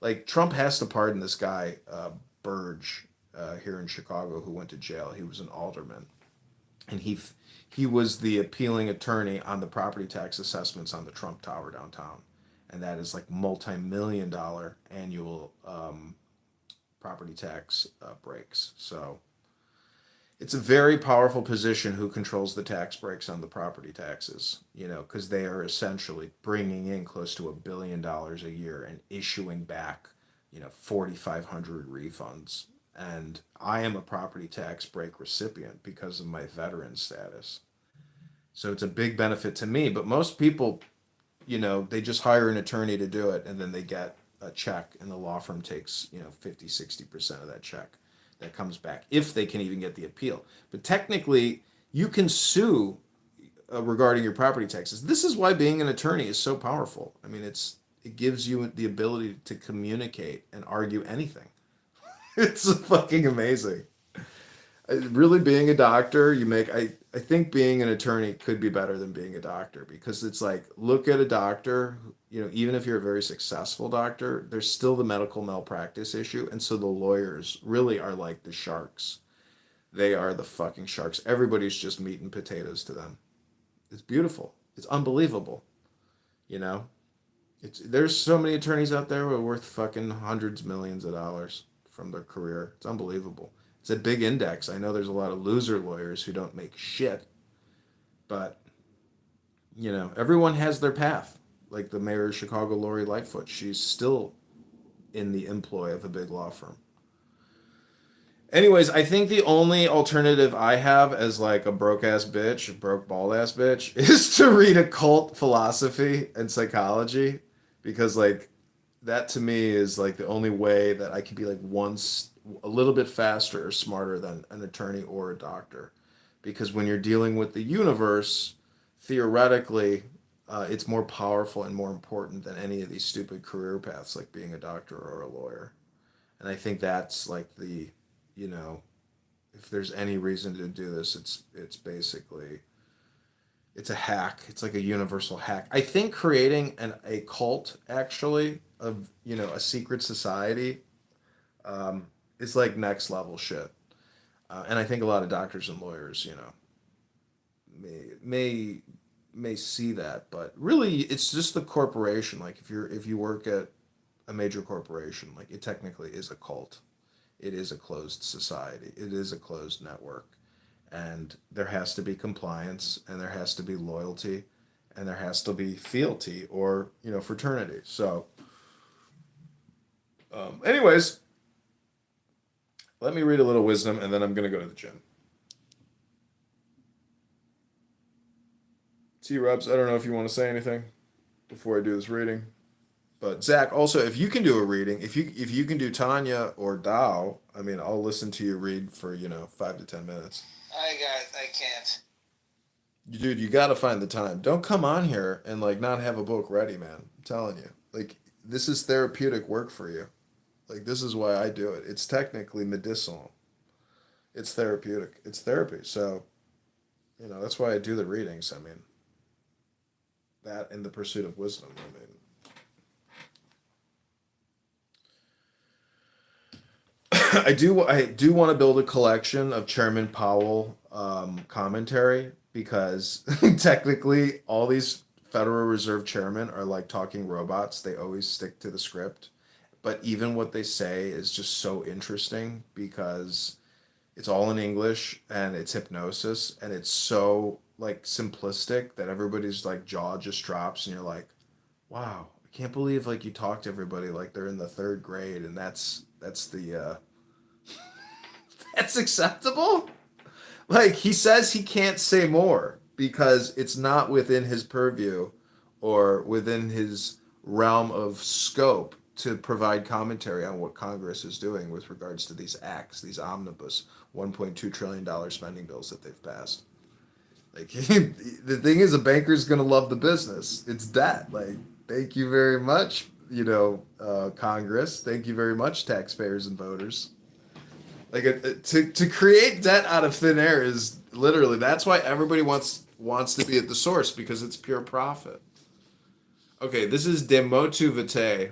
like Trump has to pardon this guy, Burge, here in Chicago, who went to jail. He was an alderman, and he was the appealing attorney on the property tax assessments on the Trump Tower downtown, and that is like multi-million-dollar annual property tax breaks. So it's a very powerful position who controls the tax breaks on the property taxes, because they are essentially bringing in close to $1 billion a year and issuing back, 4,500 refunds. And I am a property tax break recipient because of my veteran status. So it's a big benefit to me. But most people, they just hire an attorney to do it and then they get a check and the law firm takes, 50, 60% of that check that comes back if they can even get the appeal. But technically, you can sue regarding your property taxes. This is why being an attorney is so powerful. I mean, it gives you the ability to communicate and argue anything. It's fucking amazing. Really, being a doctor, I think being an attorney could be better than being a doctor, because it's like, look at a doctor, even if you're a very successful doctor, there's still the medical malpractice issue. And so the lawyers really are like the sharks. They are the fucking sharks. Everybody's just meat and potatoes to them. It's beautiful. It's unbelievable. There's so many attorneys out there who are worth fucking hundreds, millions of dollars from their career. It's unbelievable. It's a big index. I know there's a lot of loser lawyers who don't make shit, but everyone has their path. Like the mayor of Chicago, Lori Lightfoot, she's still in the employ of a big law firm. Anyways, I think the only alternative I have as like a broke bald ass bitch, is to read occult philosophy and psychology, because like that to me is like the only way that I could be like once a little bit faster or smarter than an attorney or a doctor. Because when you're dealing with the universe, theoretically, it's more powerful and more important than any of these stupid career paths like being a doctor or a lawyer. And I think that's like if there's any reason to do this, it's basically, it's a hack. It's like a universal hack. I think creating a cult, actually, of, a secret society, is like next level shit. And I think a lot of doctors and lawyers, may see that, but really it's just the corporation. Like if you work at a major corporation, like it technically is a cult. It is a closed society. It is a closed network. And there has to be compliance, and there has to be loyalty, and there has to be fealty or, fraternity. So, anyways, let me read a little wisdom and then I'm going to go to the gym. T-Rubs, I don't know if you want to say anything before I do this reading. But Zach, also, if you can do a reading, if you can do Tanya or Tao, I mean, I'll listen to you read for 5 to 10 minutes. I can't. Dude, you got to find the time. Don't come on here and like not have a book ready, man. I'm telling you, like this is therapeutic work for you. Like this is why I do it. It's technically medicinal. It's therapeutic. It's therapy. So, that's why I do the readings. I mean, that and the pursuit of wisdom. I mean. I do want to build a collection of Chairman Powell commentary, because technically all these Federal Reserve chairmen are like talking robots. They always stick to the script, but even what they say is just so interesting because it's all in English and it's hypnosis and it's so like simplistic that everybody's like jaw just drops and you're like, wow, I can't believe like you talk to everybody like they're in the third grade and that's the that's acceptable? Like he says he can't say more because it's not within his purview or within his realm of scope to provide commentary on what Congress is doing with regards to these acts, these omnibus $1.2 trillion spending bills that they've passed. Like the thing is, a banker's gonna love the business. It's debt. Like, thank you very much, Congress. Thank you very much, taxpayers and voters. Like to create debt out of thin air is literally, that's why everybody wants to be at the source, because it's pure profit. Okay, this is de motu vitae.